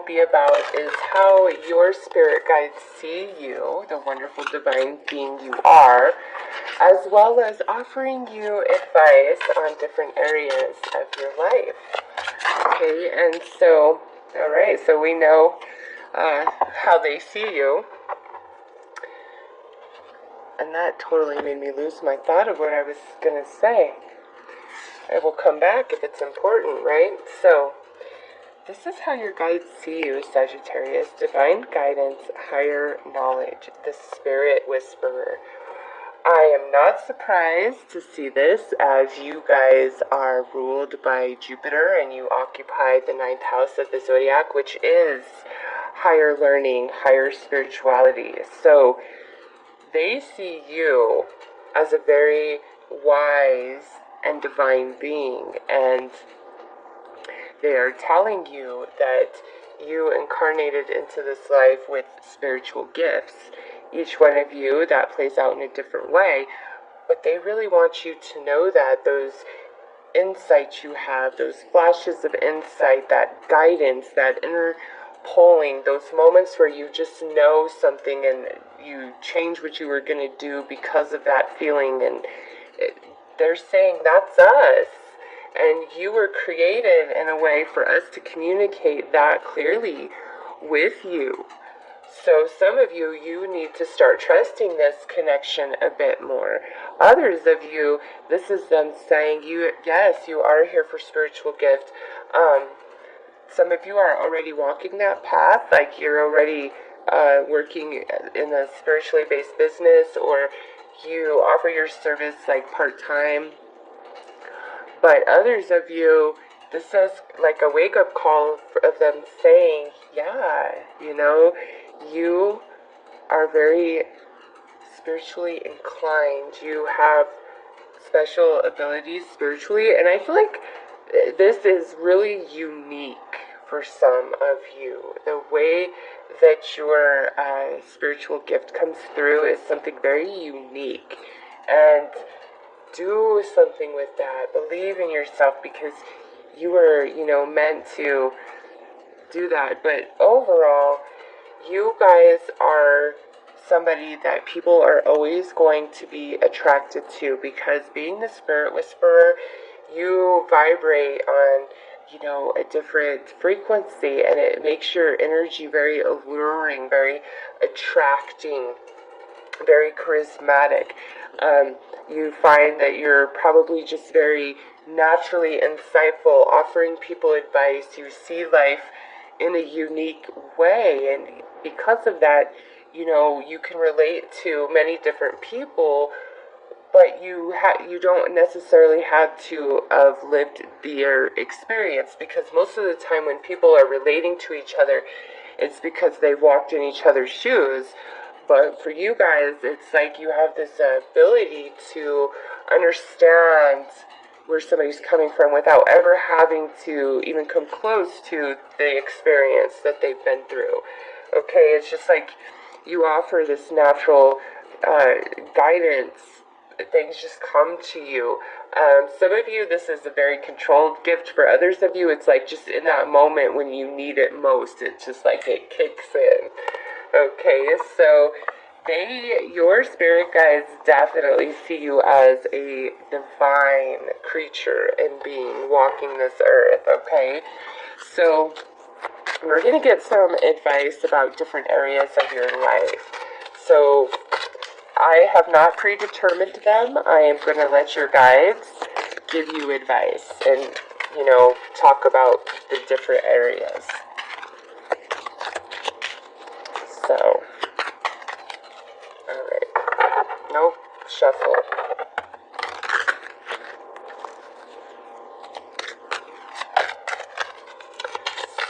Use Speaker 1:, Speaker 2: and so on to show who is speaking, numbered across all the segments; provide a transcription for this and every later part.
Speaker 1: will be about is how your spirit guides see you, the wonderful divine being you are, as well as offering you advice on different areas of your life. Okay, and so, all right, so we know how they see you. And that totally made me lose my thought of what I was going to say. I will come back if it's important, right? So, this is how your guides see you, Sagittarius. Divine guidance, higher knowledge, the spirit whisperer. I am not surprised to see this, as you guys are ruled by Jupiter and you occupy the 9th house of the zodiac, which is higher learning, higher spirituality. So they see you as a very wise and divine being, and they are telling you that you incarnated into this life with spiritual gifts. Each one of you, that plays out in a different way, but they really want you to know that those insights you have, those flashes of insight, that guidance, that inner pulling, those moments where you just know something and you change what you were going to do because of that feeling, and they're saying that's us. And you were created in a way for us to communicate that clearly with you. So some of you, you need to start trusting this connection a bit more. Others of you, this is them saying, yes, you are here for spiritual gift. Some of you are already walking that path, like you're already working in a spiritually based business, or you offer your service like part-time. But others of you, this is like a wake-up call of them saying, yeah, you are very spiritually inclined. You have special abilities spiritually, and I feel like this is really unique for some of you. The way that your spiritual gift comes through is something very unique, and do something with that. Believe in yourself, because you were, meant to do that. But overall, you guys are somebody that people are always going to be attracted to, because being the spirit whisperer, you vibrate on, a different frequency, and it makes your energy very alluring, very attracting, very charismatic. You find that you're probably just very naturally insightful, offering people advice. You see life in a unique way, and because of that, you can relate to many different people, but you don't necessarily have to have lived their experience, because most of the time when people are relating to each other, it's because they've walked in each other's shoes. But for you guys, it's like you have this ability to understand where somebody's coming from without ever having to even come close to the experience that they've been through. Okay, it's just like you offer this natural guidance. Things just come to you. Some of you, this is a very controlled gift. For others of you, it's like just in that moment when you need it most, it's just like it kicks in. Okay, so your spirit guides definitely see you as a divine creature and being walking this earth, okay? So we're going to get some advice about different areas of your life. So I have not predetermined them. I am going to let your guides give you advice and, talk about the different areas. So, alright, nope, shuffle.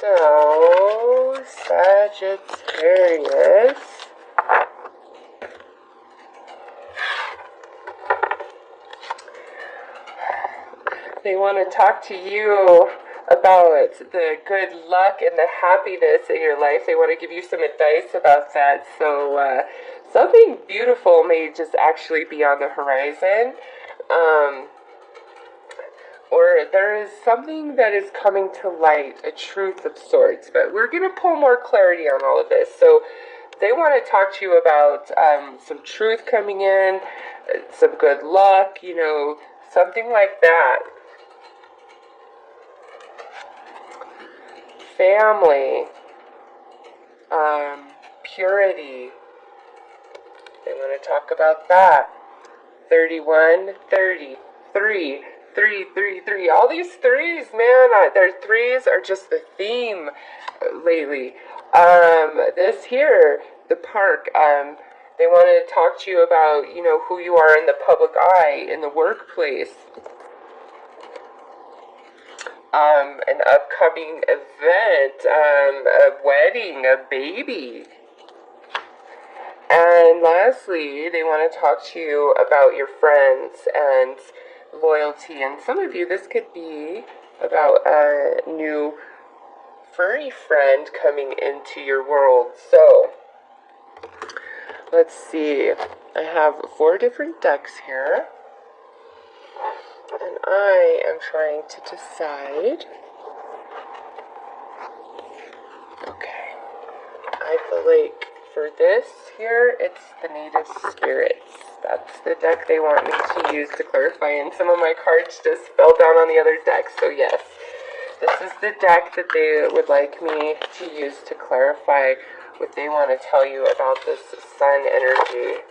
Speaker 1: So, Sagittarius, they want to talk to you about the good luck and the happiness in your life. They want to give you some advice about that. So something beautiful may just actually be on the horizon. Or there is something that is coming to light, a truth of sorts, but we're going to pull more clarity on all of this. So they want to talk to you about some truth coming in, some good luck, something like that. Family, purity. They want to talk about that. 31, 30, 3, 3, 3, 3. All these threes, man, their threes are just the theme lately. This here, the park, they want to talk to you about, who you are in the public eye, in the workplace. An upcoming event, a wedding, a baby. And lastly, they want to talk to you about your friends and loyalty. And some of you, this could be about a new furry friend coming into your world. So, let's see. I have 4 different decks here. And I am trying to decide. Okay. I feel like for this here, it's the Native Spirits. That's the deck they want me to use to clarify. And some of my cards just fell down on the other deck. So yes, this is the deck that they would like me to use to clarify what they want to tell you about this sun energy.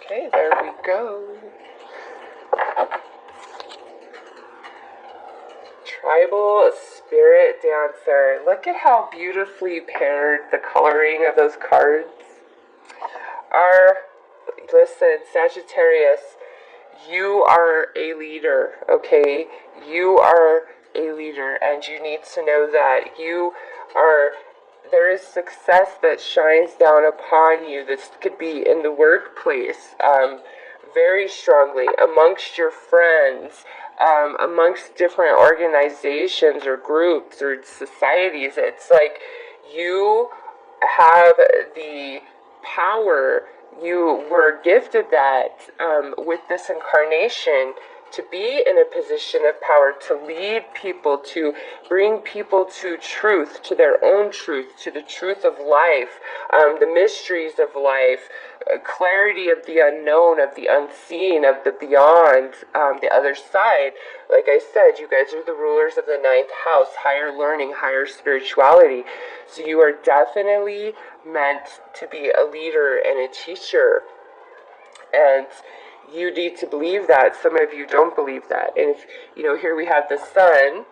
Speaker 1: Okay, there we go. Tribal Spirit Dancer. Look at how beautifully paired the coloring of those cards are. Listen, Sagittarius, you are a leader, okay? You are a leader, and you need to know that there is success that shines down upon you. This could be in the workplace, very strongly, amongst your friends, amongst different organizations or groups or societies. It's like you have the power, you were gifted that with this incarnation to be in a position of power, to lead people, to bring people to truth, to their own truth, to the truth of life, the mysteries of life, clarity of the unknown, of the unseen, of the beyond, the other side. Like I said, you guys are the rulers of the 9th house, higher learning, higher spirituality. So you are definitely meant to be a leader and a teacher. And you need to believe that. Some of you don't believe that. And if, here we have the sun,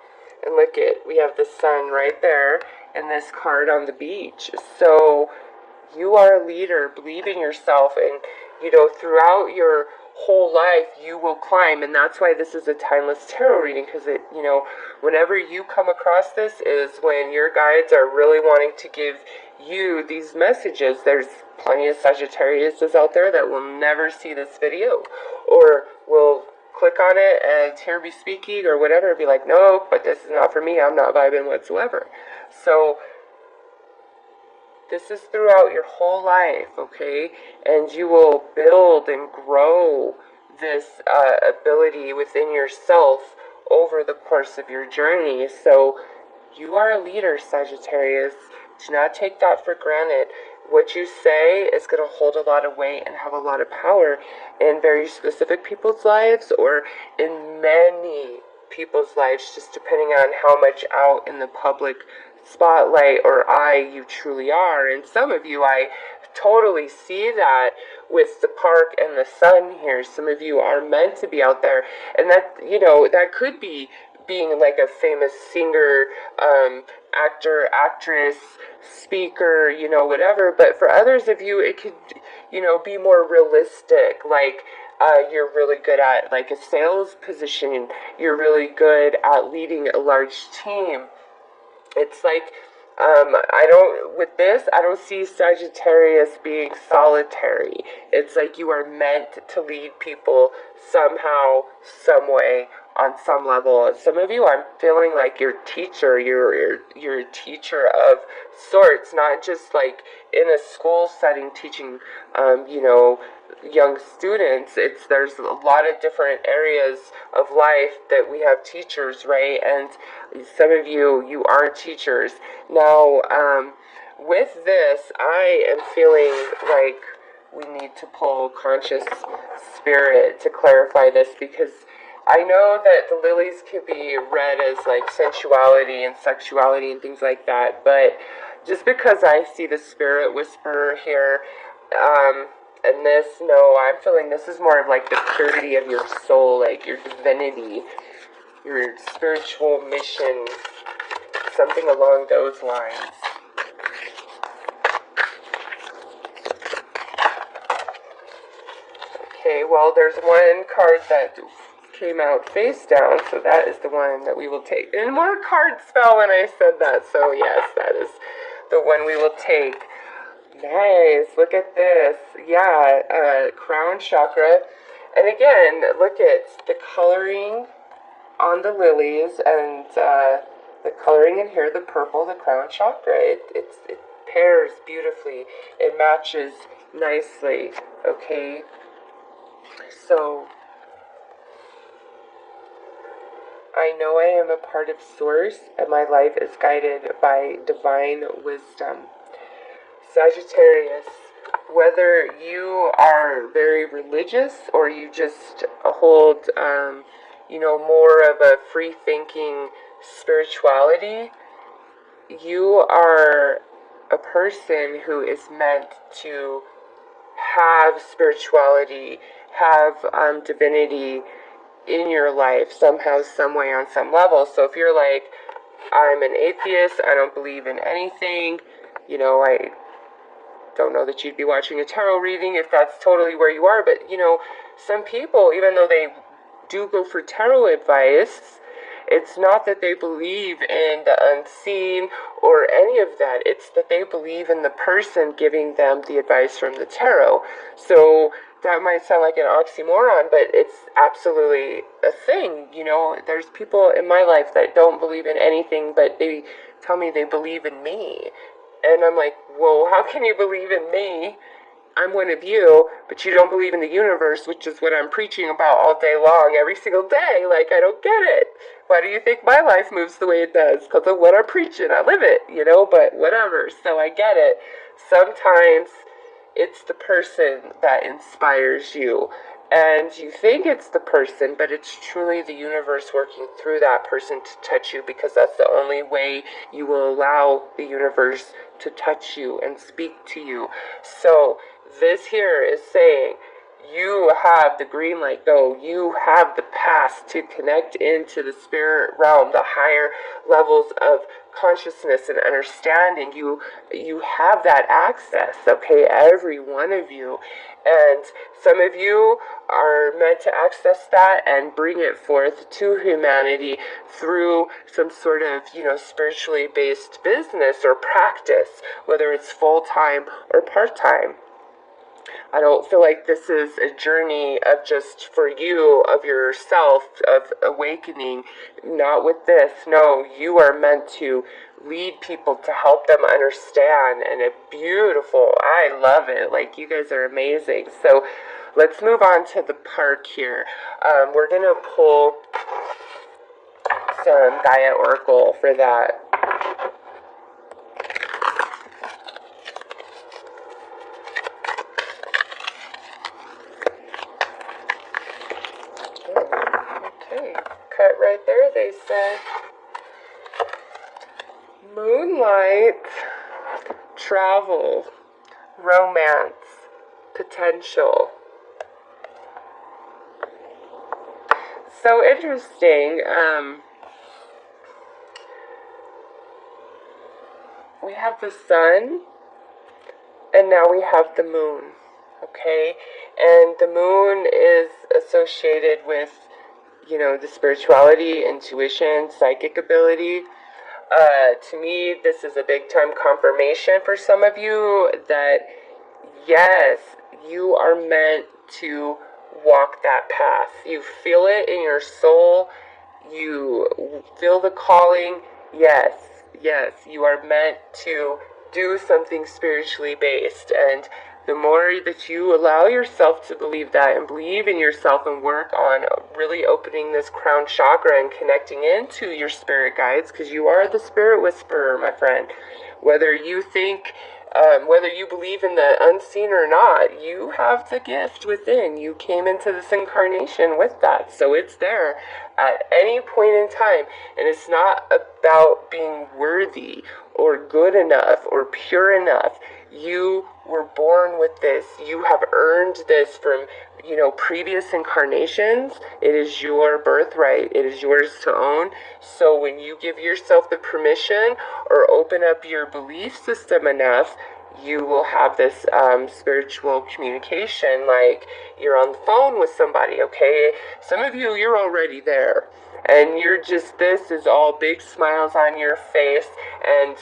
Speaker 1: and look we have the sun right there, and this card on the beach. So you are a leader. Believe in yourself, and, throughout your whole life, you will climb. And that's why this is a timeless tarot reading, because it, whenever you come across this is when your guides are really wanting to give you these messages. There's plenty of Sagittariuses out there that will never see this video, or will click on it and hear me speaking or whatever and be like, nope, but this is not for me, I'm not vibing whatsoever. So this is throughout your whole life, okay? And you will build and grow this ability within yourself over the course of your journey. So you are a leader, Sagittarius. Do not take that for granted. What you say is going to hold a lot of weight and have a lot of power in very specific people's lives, or in many people's lives, just depending on how much out in the public spotlight or eye you truly are. And some of you, I totally see that with the park and the sun here. Some of you are meant to be out there, and that, that could be being like a famous singer, actor, actress, speaker, whatever. But for others of you, it could, be more realistic, like you're really good at like a sales position, you're really good at leading a large team. It's like, I don't see Sagittarius being solitary. It's like you are meant to lead people somehow, some way, on some level. Some of you, I'm feeling like your teacher, you're a teacher of sorts, not just like in a school setting teaching, young students. There's a lot of different areas of life that we have teachers, right? And some of you are teachers. Now, with this, I am feeling like we need to pull conscious spirit to clarify this, because I know that the lilies can be read as like sensuality and sexuality and things like that, but just because I see the spirit whisperer here, and this, no, I'm feeling this is more of like the purity of your soul, like your divinity, your spiritual mission, something along those lines. Okay, well, there's one card that came out face down, so that is the one that we will take. And more cards fell when I said that, so yes, that is the one we will take. Nice, look at this. Yeah, crown chakra. And again, look at the coloring on the lilies and the coloring in here, the purple, the crown chakra. It pairs beautifully. It matches nicely, okay? So, I know I am a part of Source, and my life is guided by divine wisdom. Sagittarius, whether you are very religious or you just hold, more of a free-thinking spirituality, you are a person who is meant to have spirituality, have divinity in your life somehow, some way, on some level. So if you're like, I'm an atheist, I don't believe in anything, I don't know that you'd be watching a tarot reading if that's totally where you are. But some people, even though they do go for tarot advice, it's not that they believe in the unseen or any of that. It's that they believe in the person giving them the advice from the tarot. So that might sound like an oxymoron, but it's absolutely a thing. There's people in my life that don't believe in anything, but they tell me they believe in me. And I'm like, whoa, how can you believe in me? I'm one of you, but you don't believe in the universe, which is what I'm preaching about all day long, every single day. Like, I don't get it. Why do you think my life moves the way it does? Because of what I'm preaching. I live it, but whatever. So I get it. Sometimes it's the person that inspires you. And you think it's the person, but it's truly the universe working through that person to touch you, because that's the only way you will allow the universe to touch you and speak to you. So this here is saying you have the green light go. You have the pass to connect into the spirit realm, the higher levels of consciousness and understanding. You have that access, okay, every one of you. And some of you are meant to access that and bring it forth to humanity through some sort of, spiritually based business or practice, whether it's full-time or part-time. I don't feel like this is a journey of just for you, of yourself, of awakening. Not with this. No, you are meant to lead people, to help them understand. And it's beautiful. I love it. Like, you guys are amazing. So let's move on to the park here. We're going to pull some Gaia Oracle for that. Right there, they said moonlight, travel, romance, potential. So interesting. We have the sun, and now we have the moon. Okay, and the moon is associated with the spirituality, intuition, psychic ability. To me, this is a big time confirmation for some of you that, yes, you are meant to walk that path. You feel it in your soul. You feel the calling. Yes, yes, you are meant to do something spiritually based. And the more that you allow yourself to believe that and believe in yourself and work on really opening this crown chakra and connecting into your spirit guides, because you are the spirit whisperer, my friend. Whether you think, whether you believe in the unseen or not, you have the gift within. You came into this incarnation with that. So it's there at any point in time. And it's not about being worthy or good enough or pure enough. You were born with this. You have earned this from, previous incarnations. It is your birthright. It is yours to own. So when you give yourself the permission or open up your belief system enough, you will have this spiritual communication, like you're on the phone with somebody, okay? Some of you, you're already there. And you're just, this is all big smiles on your face. And,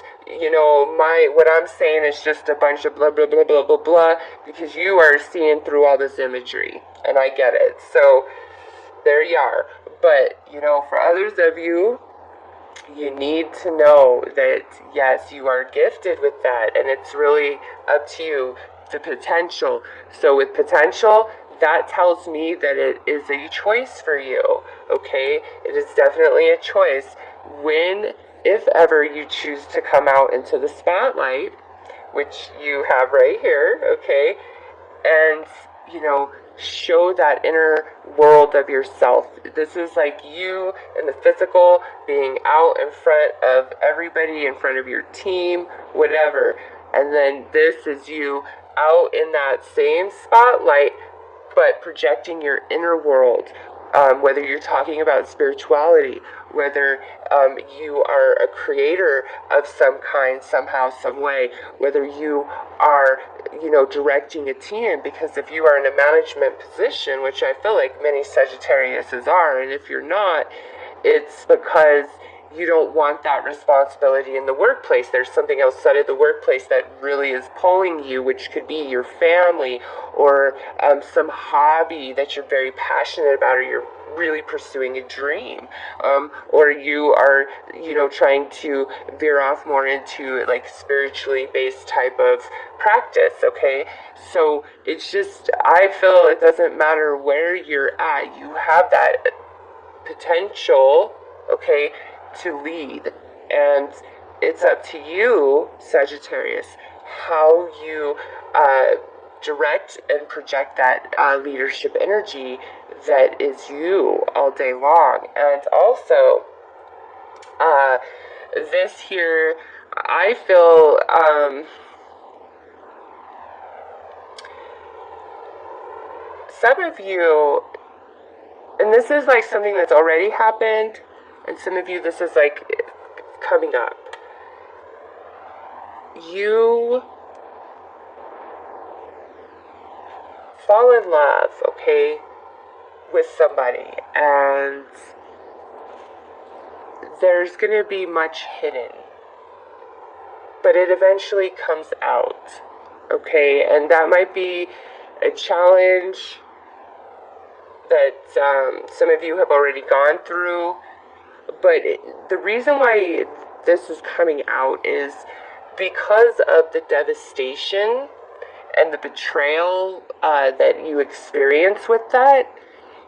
Speaker 1: what I'm saying is just a bunch of blah, blah, blah, blah, blah, blah, because you are seeing through all this imagery. And I get it. So, there you are. But, for others of you, you need to know that, yes, you are gifted with that. And it's really up to you, the potential. So, with potential, that tells me that it is a choice for you, okay? It is definitely a choice. When, if ever, you choose to come out into the spotlight, which you have right here, okay? And, show that inner world of yourself. This is like you in the physical being out in front of everybody, in front of your team, whatever. And then this is you out in that same spotlight, but projecting your inner world, whether you're talking about spirituality, whether you are a creator of some kind, somehow, some way, whether you are, directing a team, because if you are in a management position, which I feel like many Sagittariuses are, and if you're not, it's because you don't want that responsibility in the workplace. There's something outside of the workplace that really is pulling you, which could be your family or some hobby that you're very passionate about, or you're really pursuing a dream, or you are, trying to veer off more into like spiritually based type of practice, okay? So it's just, I feel it doesn't matter where you're at, you have that potential, okay, to lead. And it's up to you, Sagittarius, how you direct and project that leadership energy that is you all day long. And also, this here, I feel some of you, and this is like something that's already happened, and some of you, this is like coming up. You fall in love, okay, with somebody, and there's going to be much hidden, but it eventually comes out, okay? And that might be a challenge that some of you have already gone through, but the reason why this is coming out is because of the devastation and the betrayal that you experience with that.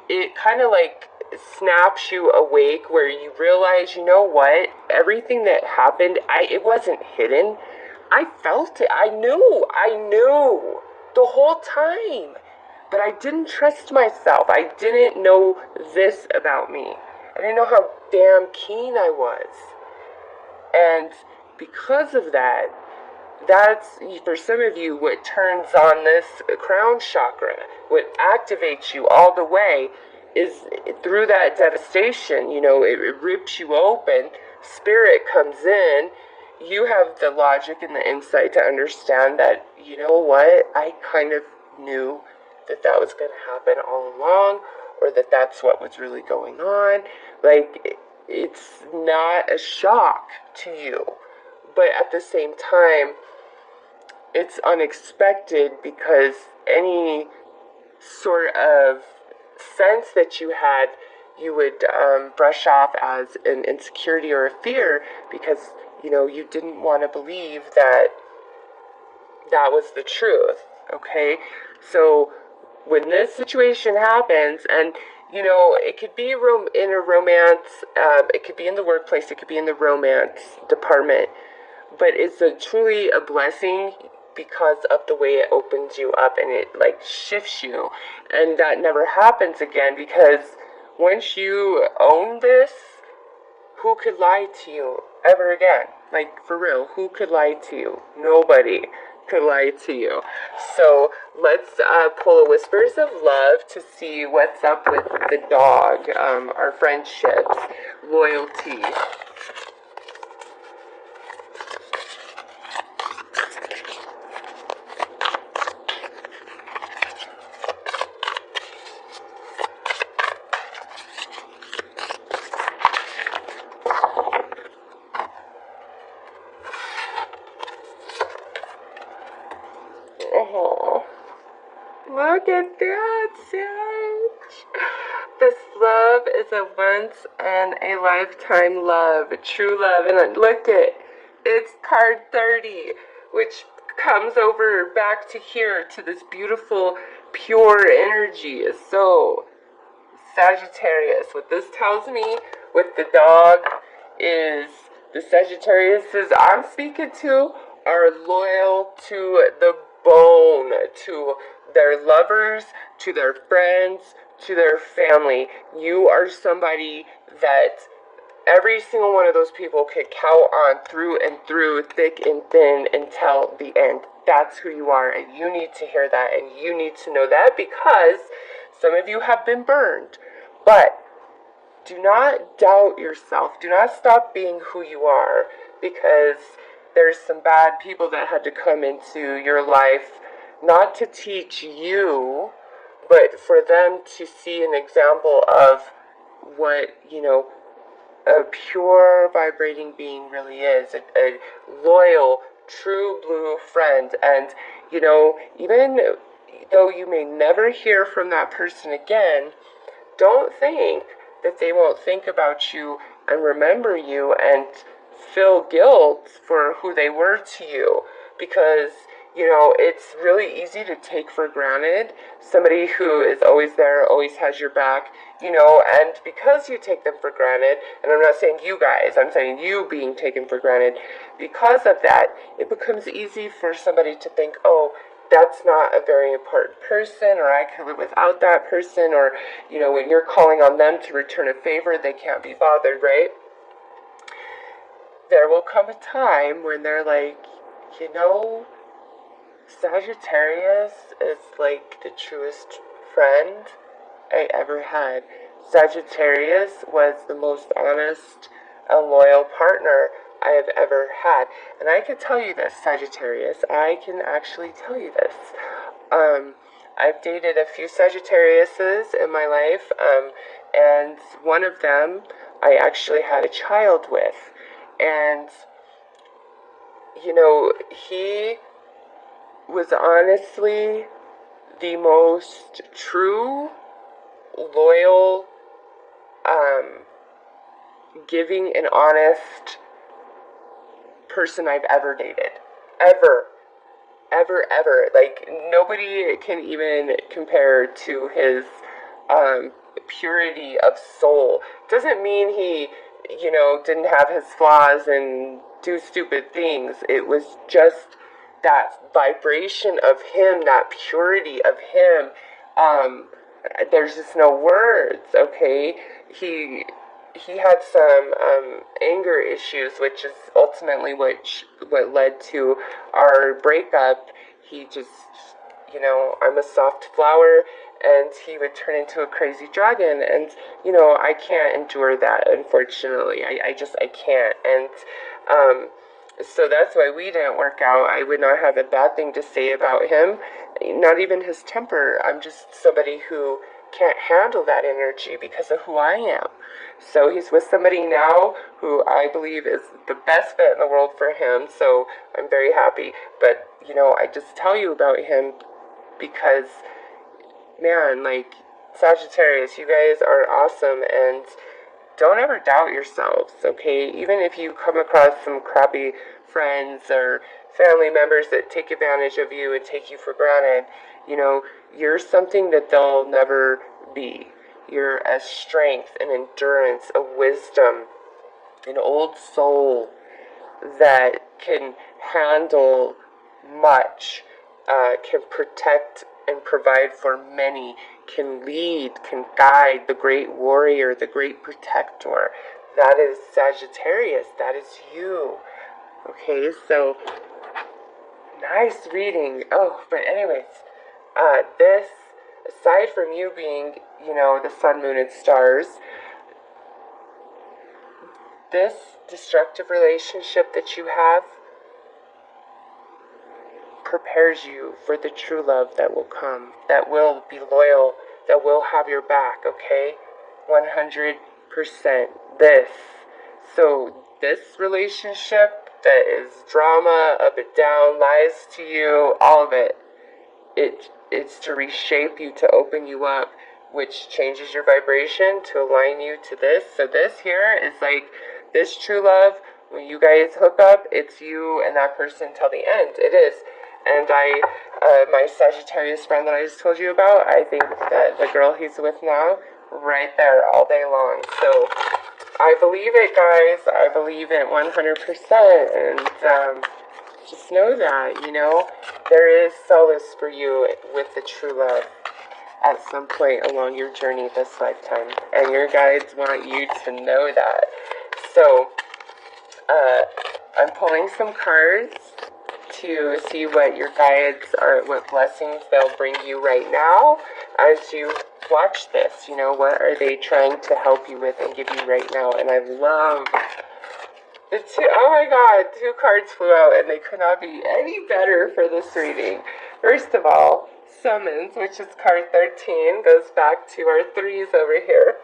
Speaker 1: It kind of like snaps you awake, where you realize, you know what, everything that happened, it wasn't hidden. I felt it. I knew the whole time, but I didn't trust myself. I didn't know this about me. I didn't know how damn keen I was. And because of that, that's, for some of you, what turns on this crown chakra. What activates you all the way is through that devastation. It rips you open. Spirit comes in. You have the logic and the insight to understand that, you know what, I kind of knew that was going to happen all along, or that that's what was really going on. Like, it's not a shock to you, but at the same time, it's unexpected, because any sort of sense that you had, you would brush off as an insecurity or a fear because, you didn't want to believe that that was the truth, okay? So when this situation happens, and it could be in a romance, it could be in the workplace, it could be in the romance department, but it's truly a blessing because of the way it opens you up and it like shifts you, and that never happens again, because once you own this, who could lie to you ever again? Like, for real, who could lie to you? Nobody could lie to you. So let's pull a Whispers of Love to see what's up with the dog, our friendships, loyalty. Oh, look at that, Sage. This love is a once in a lifetime love, true love. And look at it's card 30, which comes over back to here to this beautiful, pure energy. So, Sagittarius, what this tells me with the dog is the Sagittariuses I'm speaking to are loyal to the bone, to their lovers, to their friends, to their family. You are somebody that every single one of those people could count on through and through, thick and thin, until the end. That's who you are, and you need to hear that, and you need to know that, because some of you have been burned. But do not doubt yourself. Do not stop being who you are, because there's some bad people that had to come into your life, not to teach you, but for them to see an example of what, a pure vibrating being really is, a loyal, true blue friend. And, even though you may never hear from that person again, don't think that they won't think about you and remember you and feel guilt for who they were to you, because it's really easy to take for granted somebody who is always there, always has your back, and because you take them for granted, and I'm not saying you guys, I'm saying you being taken for granted, because of that, it becomes easy for somebody to think, oh, that's not a very important person, or I could live without that person, or, when you're calling on them to return a favor, they can't be bothered, right? There will come a time when they're like, Sagittarius is like the truest friend I ever had. Sagittarius was the most honest and loyal partner I have ever had. And I can tell you this, Sagittarius. I can actually tell you this. I've dated a few Sagittariuses in my life, and one of them I actually had a child with. And, he was honestly the most true, loyal, giving and honest person I've ever dated. Ever. Ever, ever. Like, nobody can even compare to his purity of soul. Doesn't mean he, didn't have his flaws and do stupid things. It was just that vibration of him, that purity of him. There's just no words, okay? He had some anger issues, which is ultimately what led to our breakup. He just, I'm a soft flower, and he would turn into a crazy dragon, and, I can't endure that, unfortunately. I can't, and, so that's why we didn't work out. I would not have a bad thing to say about him, not even his temper. I'm just somebody who can't handle that energy because of who I am. So he's with somebody now who I believe is the best fit in the world for him, so I'm very happy. But, I just tell you about him because, man, like, Sagittarius, you guys are awesome, and don't ever doubt yourselves, okay? Even if you come across some crappy friends or family members that take advantage of you and take you for granted, you know, you're something that they'll never be. You're a strength, an endurance, a wisdom, an old soul that can handle much, can protect and provide for many, can lead, can guide, the great warrior, the great protector. That is Sagittarius. That is you. Okay, so nice reading. Oh, but anyways, this, aside from you being, you know, the sun, moon, and stars, this destructive relationship that you have prepares you for the true love that will come, that will be loyal, that will have your back, okay? 100% this. So this relationship that is drama, up and down, lies to you, all of it, it's to reshape you, to open you up, which changes your vibration to align you to this. So this here is like this true love. When you guys hook up, it's you and that person till the end. It is. And my Sagittarius friend that I just told you about, I think that the girl he's with now, right there all day long. So I believe it, guys. I believe it 100%. And just know that, you know, there is solace for you with the true love at some point along your journey this lifetime. And your guides want you to know that. So, I'm pulling some cards to see what your guides are, what blessings they'll bring you right now as you watch this. You know, what are they trying to help you with and give you right now? And I love the two, oh my god, 2 cards flew out and they could not be any better for this reading. First of all, Summons, which is card 13, goes back to our 3s over here.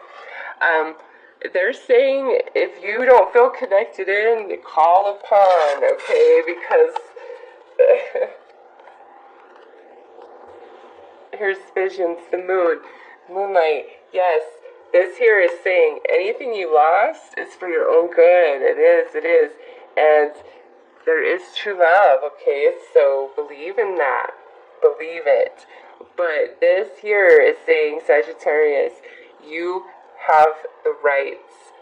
Speaker 1: They're saying if you don't feel connected in, call upon, okay? Because here's visions, the moon, moonlight. Yes, this here is saying anything you lost is for your own good. It is. And there is true love, okay? So believe in that. Believe it. But this here is saying, Sagittarius, you have the rights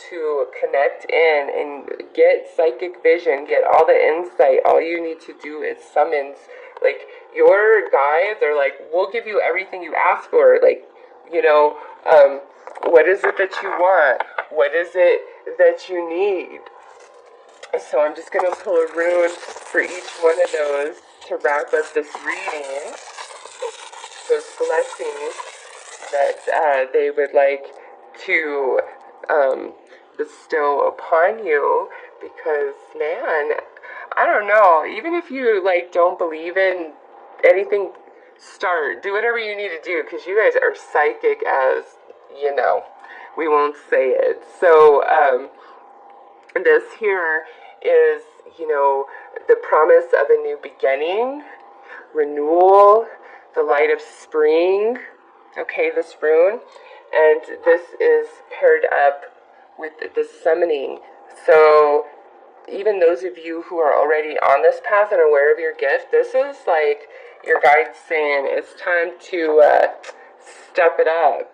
Speaker 1: to connect in and get psychic vision, get all the insight. All you need to do is summons. Like, your guides are like, we'll give you everything you ask for. Like, you know, what is it that you want? What is it that you need? So I'm just going to pull a rune for each one of those to wrap up this reading. Those blessings that they would like to bestow upon you, because man, I don't know, even if you like don't believe in anything, do whatever you need to do, because you guys are psychic as, you know, we won't say it. So this here is, you know, the promise of a new beginning, renewal, the light of spring, okay, this rune, and this is paired up with the summoning. So even those of you who are already on this path and aware of your gift, this is like your guides saying it's time to step it up.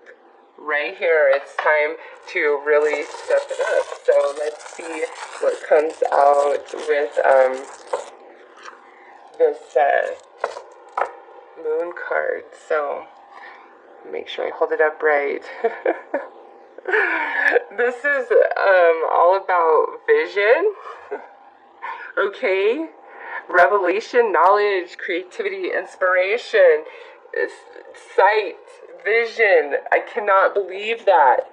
Speaker 1: Right here, it's time to really step it up. So let's see what comes out with this moon card. So make sure I hold it up right. This is all about vision. Okay, revelation, knowledge, creativity, inspiration, sight, vision. I cannot believe that.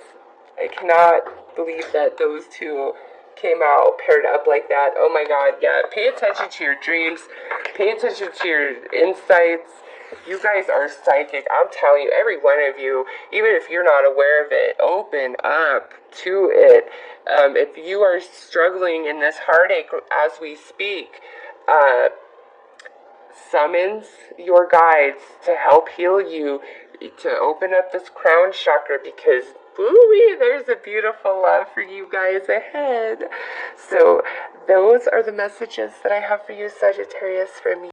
Speaker 1: I cannot believe that those two came out paired up like that. Oh my god, yeah. Pay attention to your dreams. Pay attention to your insights. You guys are psychic. I'm telling you, every one of you, even if you're not aware of it, open up to it. If you are struggling in this heartache as we speak, summons your guides to help heal you, to open up this crown chakra, because woo-wee, there's a beautiful love for you guys ahead. So those are the messages that I have for you, Sagittarius, from me.